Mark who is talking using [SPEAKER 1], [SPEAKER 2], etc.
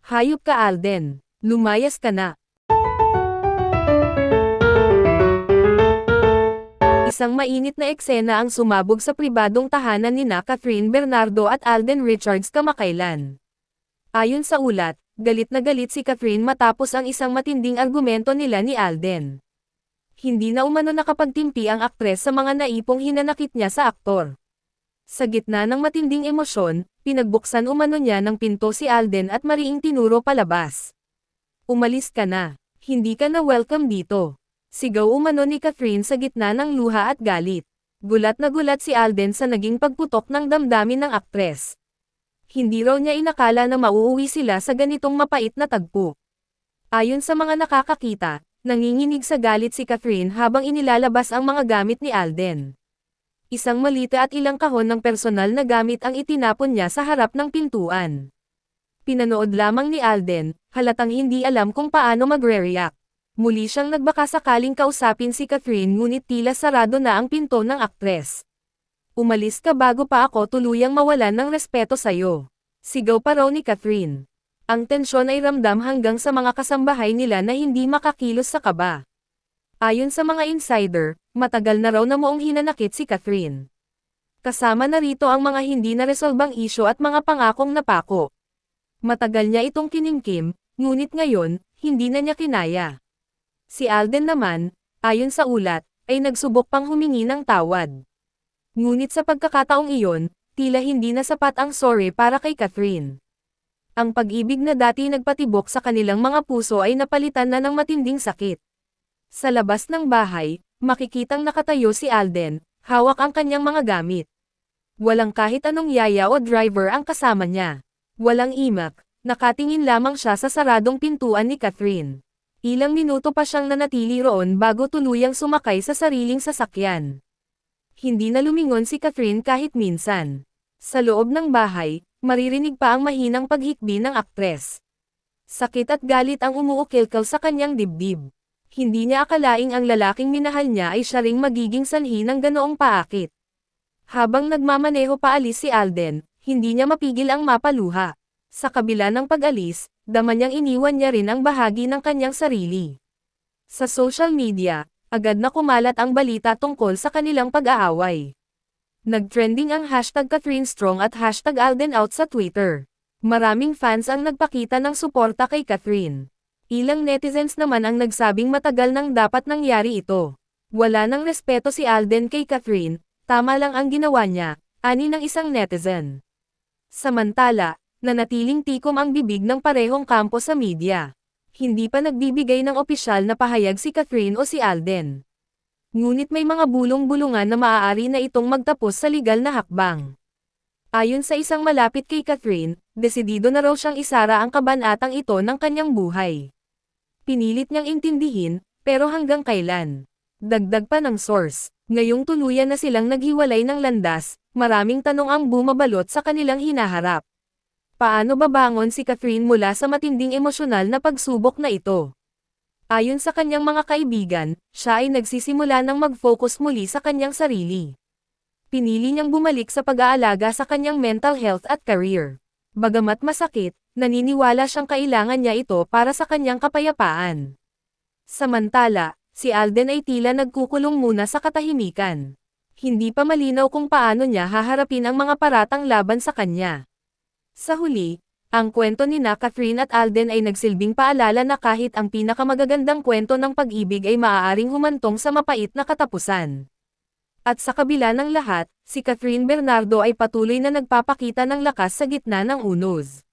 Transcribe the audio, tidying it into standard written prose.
[SPEAKER 1] Hayop ka Alden. Lumayas ka na. Isang mainit na eksena ang sumabog sa pribadong tahanan nina Catherine Bernardo at Alden Richards kamakailan. Ayon sa ulat, galit na galit si Catherine matapos ang isang matinding argumento nila ni Alden. Hindi na umano nakapagtimpi ang aktres sa mga naipong hinanakit niya sa aktor. Sa gitna ng matinding emosyon, pinagbuksan umano niya ng pinto si Alden at mariing tinuro palabas. Umalis ka na. Hindi ka na welcome dito. Sigaw umano ni Catherine sa gitna ng luha at galit. Gulat na gulat si Alden sa naging pagputok ng damdamin ng aktres. Hindi raw niya inakala na mauuwi sila sa ganitong mapait na tagpo. Ayon sa mga nakakakita, nanginginig sa galit si Catherine habang inilalabas ang mga gamit ni Alden. Isang malita at ilang kahon ng personal na gamit ang itinapon niya sa harap ng pintuan. Pinanood lamang ni Alden, halatang hindi alam kung paano magre-react. Muli siyang nagbakasakaling kausapin si Catherine ngunit tila sarado na ang pinto ng aktres. Umalis ka bago pa ako tuluyang mawalan ng respeto sa'yo. Sigaw pa raw ni Catherine. Ang tensyon ay ramdam hanggang sa mga kasambahay nila na hindi makakilos sa kaba. Ayon sa mga insider, matagal na raw na moong hinanakit si Catherine. Kasama na rito ang mga hindi naresolbang isyo at mga pangakong napako. Matagal niya itong kinimkim, ngunit ngayon, hindi na niya kinaya. Si Alden naman, ayon sa ulat, ay nagsubok pang humingi ng tawad. Ngunit sa pagkakataong iyon, tila hindi na sapat ang sorry para kay Catherine. Ang pag-ibig na dati nagpatibok sa kanilang mga puso ay napalitan na ng matinding sakit. Sa labas ng bahay, makikitang nakatayo si Alden, hawak ang kanyang mga gamit. Walang kahit anong yaya o driver ang kasama niya. Walang imak, nakatingin lamang siya sa saradong pintuan ni Catherine. Ilang minuto pa siyang nanatili roon bago tuluyang sumakay sa sariling sasakyan. Hindi na lumingon si Catherine kahit minsan. Sa loob ng bahay, maririnig pa ang mahinang paghikbi ng aktres. Sakit at galit ang umuukilkal sa kanyang dibdib. Hindi niya akalaing ang lalaking minahal niya ay siya ring magiging sanhi ng ganoong paakit. Habang nagmamaneho paalis si Alden, hindi niya mapigil ang mapaluha. Sa kabila ng pag-alis, dama niyang iniwan niya rin ang bahagi ng kanyang sarili. Sa social media, agad na kumalat ang balita tungkol sa kanilang pag-aaway. Nag-trending ang hashtag Catherine Strong at hashtag Alden Out sa Twitter. Maraming fans ang nagpakita ng suporta kay Catherine. Ilang netizens naman ang nagsabing matagal nang dapat nangyari ito. Wala nang respeto si Alden kay Catherine, tama lang ang ginawa niya, ani ng isang netizen. Samantala, nanatiling tikom ang bibig ng parehong kampo sa media. Hindi pa nagbibigay ng opisyal na pahayag si Catherine o si Alden. Ngunit may mga bulong-bulungan na maaari na itong magtapos sa legal na hakbang. Ayon sa isang malapit kay Catherine, desidido na raw siyang isara ang kabanatang ito ng kanyang buhay. Pinilit niyang intindihin, pero hanggang kailan? Dagdag pa ng source, ngayong tuluyan na silang naghiwalay ng landas, maraming tanong ang bumabalot sa kanilang hinaharap. Paano babangon si Catherine mula sa matinding emosyonal na pagsubok na ito? Ayon sa kanyang mga kaibigan, siya ay nagsisimula ng mag-focus muli sa kanyang sarili. Pinili niyang bumalik sa pag-aalaga sa kanyang mental health at career. Bagamat masakit, naniniwala siyang kailangan niya ito para sa kanyang kapayapaan. Samantala, si Alden ay tila nagkukulong muna sa katahimikan. Hindi pa malinaw kung paano niya haharapin ang mga paratang laban sa kanya. Sa huli, ang kwento ni Catherine at Alden ay nagsilbing paalala na kahit ang pinakamagagandang kwento ng pag-ibig ay maaaring humantong sa mapait na katapusan. At sa kabila ng lahat, si Catherine Bernardo ay patuloy na nagpapakita ng lakas sa gitna ng unos.